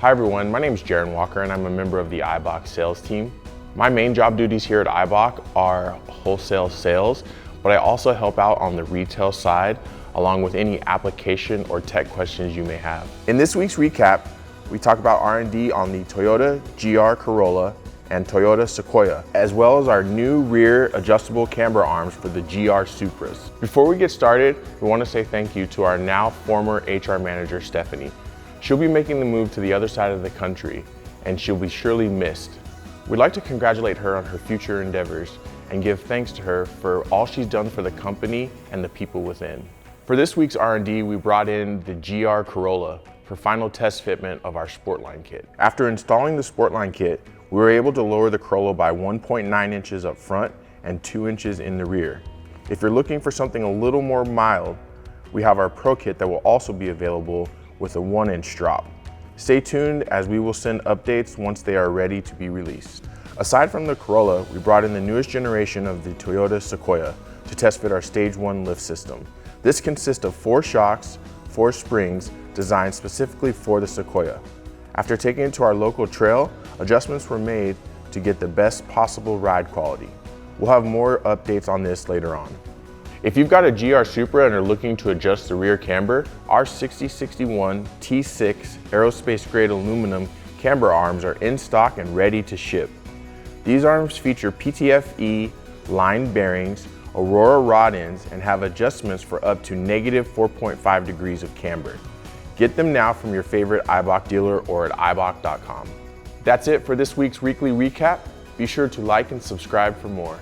Hi everyone, my name is Jaron Walker and I'm a member of the Eibach sales team. My main job duties here at Eibach are wholesale sales, but I also help out on the retail side along with any application or tech questions you may have. In this week's recap, we talk about R&D on the Toyota GR Corolla and Toyota Sequoia, as well as our new rear adjustable camber arms for the GR Supras. Before we get started, we want to say thank you to our now former HR manager, Stephanie. She'll be making the move to the other side of the country, and she'll be surely missed. We'd like to congratulate her on her future endeavors and give thanks to her for all she's done for the company and the people within. For this week's R&D, we brought in the GR Corolla for final test fitment of our Sportline kit. After installing the Sportline kit, we were able to lower the Corolla by 1.9 inches up front and 2 inches in the rear. If you're looking for something a little more mild, we have our Pro kit that will also be available with a 1-inch drop. Stay tuned as we will send updates once they are ready to be released. Aside from the Corolla, we brought in the newest generation of the Toyota Sequoia to test fit our Stage 1 lift system. This consists of 4 shocks, 4 springs designed specifically for the Sequoia. After taking it to our local trail, adjustments were made to get the best possible ride quality. We'll have more updates on this later on. If you've got a GR Supra and are looking to adjust the rear camber, our 6061 T6 aerospace grade aluminum camber arms are in stock and ready to ship. These arms feature PTFE lined bearings, Aurora rod ends, and have adjustments for up to -4.5 degrees of camber. Get them now from your favorite Eibach dealer or at eibach.com. That's it for this week's weekly recap. Be sure to like and subscribe for more.